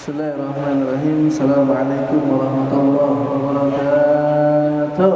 Bismillahirrahmanirrahim. Assalamualaikum warahmatullahi wabarakatuh.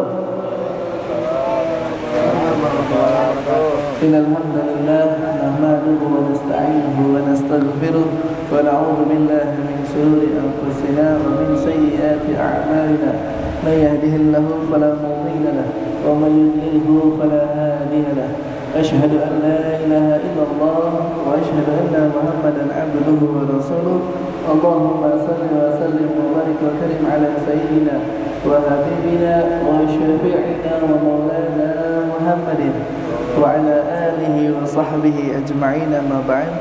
Innal hamdalillah nahmaduhu wa nasta'inuhu wa nastaghfiruh wa na'udzu billahi min shururi anfusina wa min sayyiati a'malina. May yahdihillahu fala mudilla lahu wa may yudlilhu fala hadiya lahu. Asyhadu an la ilaha illallah wa asyhadu anna Muhammadan 'abduhu wa rasuluh. Allahumma salli wa sallim wa barik wa karim ala sayyidina wa habibina wa syafi'ina wa maulana Muhammadin wa ala alihi wa sahbihi ajma'in, amma ba'd.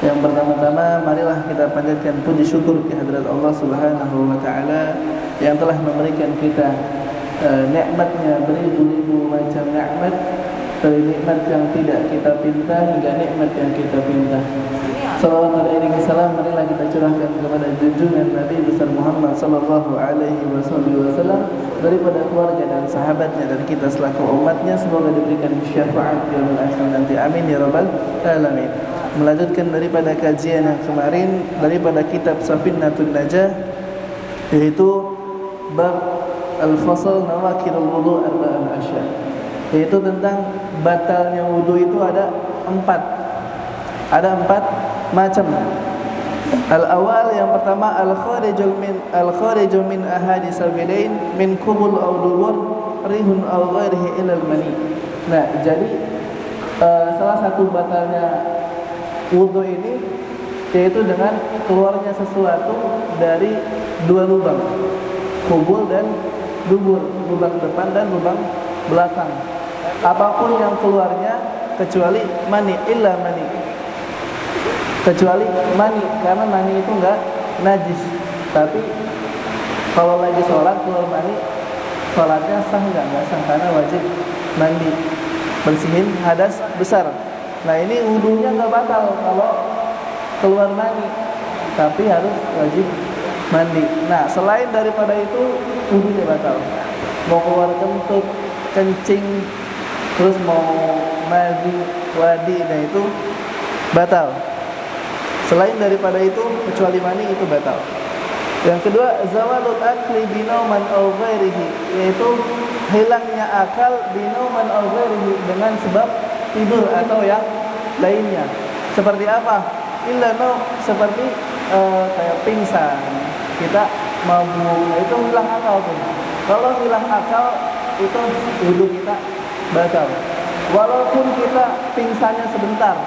Yang pertama-tama marilah kita panjatkan puji syukur kehadirat Allah Subhanahu wa taala yang telah memberikan kita nikmatnya beribu-ribu macam nikmat, dari nikmat yang tidak kita pinta hingga nikmat yang kita pinta. Salawat alaihi wasallam marilah kita curahkan kepada junjungan Nabi besar Muhammad sallallahu alaihi wasallam, daripada keluarga dan sahabatnya dan kita selaku umatnya, semoga diberikan syafaat di yaumil akhir nanti, amin ya rabbal alamin. Melanjutkan daripada kajian yang kemarin daripada kitab Safinatun Najah, yaitu bab al-fasal nawakidul wudu arba'ah asya', yaitu tentang batalnya wudu itu ada empat macam. Al-awal, yang pertama, al-khariju min ahadi sabilain min kubul aw dubur rihun aw ghairihi ila al-mani. Nah, jadi salah satu batalnya wudu ini yaitu dengan keluarnya sesuatu dari dua lubang, kubul dan dubur, lubang depan dan lubang belakang. Apapun yang keluarnya kecuali mani, illa mani, kecuali mani, karena mani itu enggak najis. Tapi kalau lagi sholat keluar mani, sholatnya sah enggak sah, karena wajib mandi, bersihin hadas besar. Nah, ini wudunya enggak batal kalau keluar mani, tapi harus wajib mandi. Nah, selain daripada itu wudunya batal. Mau keluar kentut, kencing, terus mau mandi, wadi, nah itu batal. Selain daripada itu, kecuali mani, itu batal. Yang kedua, zawalul akli binauman aw ghairihi, yaitu hilangnya akal binauman aw ghairihi, dengan sebab tidur atau yang lainnya. Seperti apa? Illa naum, seperti kayak pingsan, kita mabuk, itu hilang akal pun. Kalau hilang akal itu wudu kita batal. Walaupun kita pingsannya sebentar,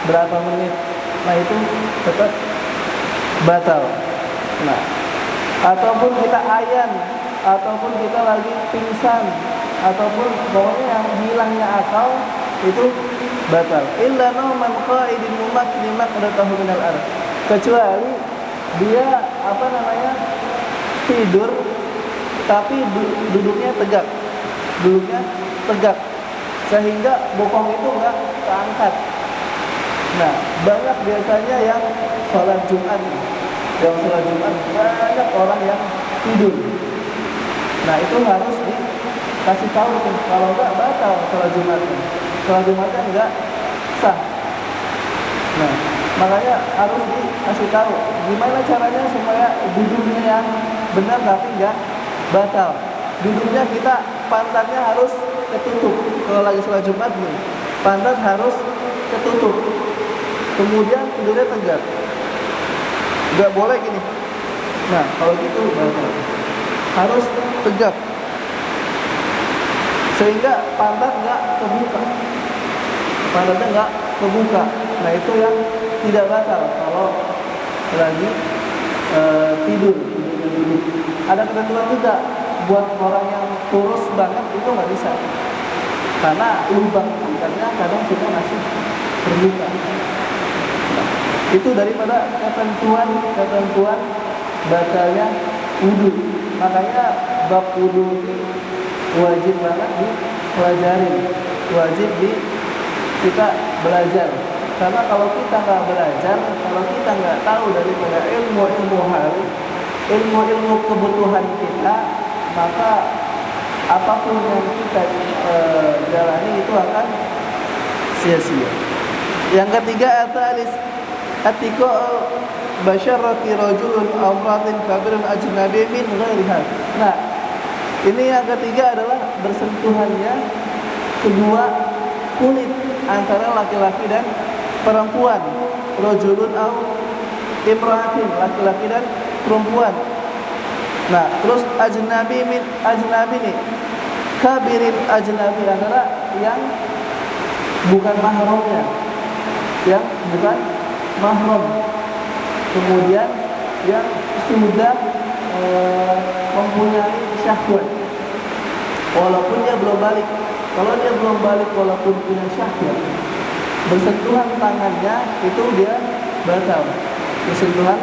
berapa menit, nah itu tetap batal. Nah, ataupun kita ayan, ataupun kita lagi pingsan, ataupun pokoknya yang hilangnya akal itu batal. Illa nauman qa'idin mumakkin maqdatahu minal ardh, kecuali dia tidur tapi duduknya tegak sehingga bokong itu enggak keangkat. Nah, banyak biasanya yang sholat Jumat banyak orang yang tidur. Nah, itu harus dikasih tahu tuh, kalau enggak batal sholat Jumatnya enggak sah. Nah, makanya harus dikasih tahu gimana caranya supaya duduknya yang benar tapi enggak batal. Duduknya kita pantatnya harus ketutup. Kalau lagi sholat Jumat nih, pantat harus ketutup. Kemudian tidurnya tegak, nggak boleh gini. Nah, kalau gitu batal. Harus tegak sehingga pantat nggak kebuka. Nah, itu yang tidak batal kalau lagi tidur. Ada ketentuan juga buat orang yang kurus banget, itu nggak bisa, karena lubang pantatnya kadang suka masih terbuka. Itu daripada ketentuan batalnya wudu. Makanya bab wudu ini wajib banget dipelajari, wajib kita belajar. Karena kalau kita nggak belajar, kalau kita nggak tahu daripada ilmu kebutuhan kita, maka apapun yang kita jalani itu akan sia-sia. Yang ketiga, atiqo basyarati rajulun amratin kabirun ajnabi min ghairiha. Nah, ini yang ketiga adalah bersentuhannya kedua kulit antara laki-laki dan perempuan. Rajulun aw imratin, laki-laki dan perempuan. Nah, terus ajnabi min ajnabi nih. Kabirin ajnabi adalah yang bukan mahramnya. Yang bukan mahram. Kemudian yang sudah mempunyai syahwat walaupun dia belum balik. Kalau dia belum balik walaupun punya syahwat, bersentuhan tangannya itu dia batal. Bersentuhan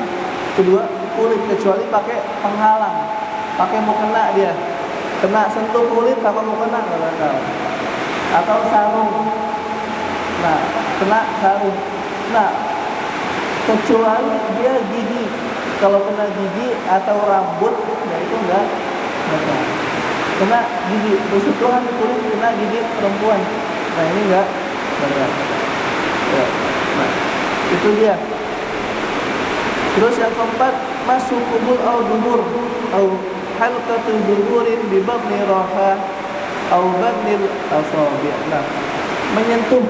kedua kulit kecuali pakai penghalang, pakai mau kena dia, kena sentuh kulit sama mau kena nggak batal. Atau sarung, nah kena sarung, nah kecuali dia gigi. Kalau kena gigi atau rambut, ya itu enggak batal. Kena gigi, bersentuhan kulit kena gigi perempuan, nah ini enggak batal. Ya. Nah, itu dia. Terus yang keempat, masuk kubul au dubur au halqatul duburin bi batni raha au batnil asabi'. Nah, menyentuh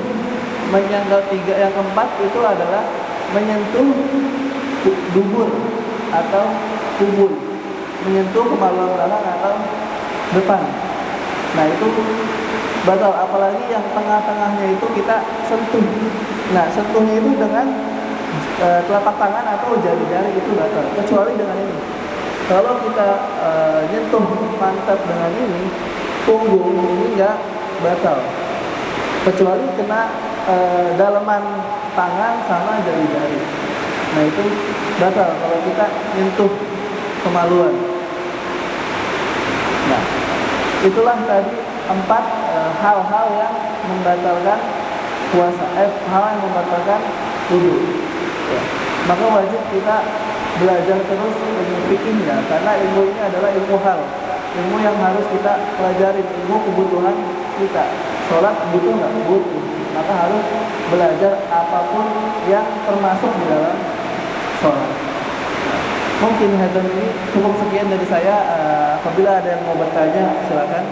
yang ketiga, yang keempat itu adalah menyentuh dubur atau kubul, menyentuh kemaluan belakang atau depan. Nah, itu batal, apalagi yang tengah-tengahnya itu kita sentuh. Nah, sentuhnya itu dengan telapak tangan atau jari-jari itu batal, kecuali dengan ini. Kalau kita nyentuh pantat dengan ini, punggung ini enggak batal, kecuali kena dalaman tangan sama jari-jari. Nah, itu batal kalau kita nyentuh kemaluan. Nah, itulah tadi 4 hal-hal yang membatalkan puasa, hal yang membatalkan wudu. Ya. Maka wajib kita belajar terus ilmu fikihnya, karena ilmu ini adalah ilmu hal, ilmu yang harus kita pelajari, ilmu kebutuhan kita. Sholat butuh nggak? Butuh. Maka harus belajar apapun yang termasuk di dalam sholat. Nah, mungkin hadis ini cukup sekian dari saya. Apabila ada yang mau bertanya, silakan.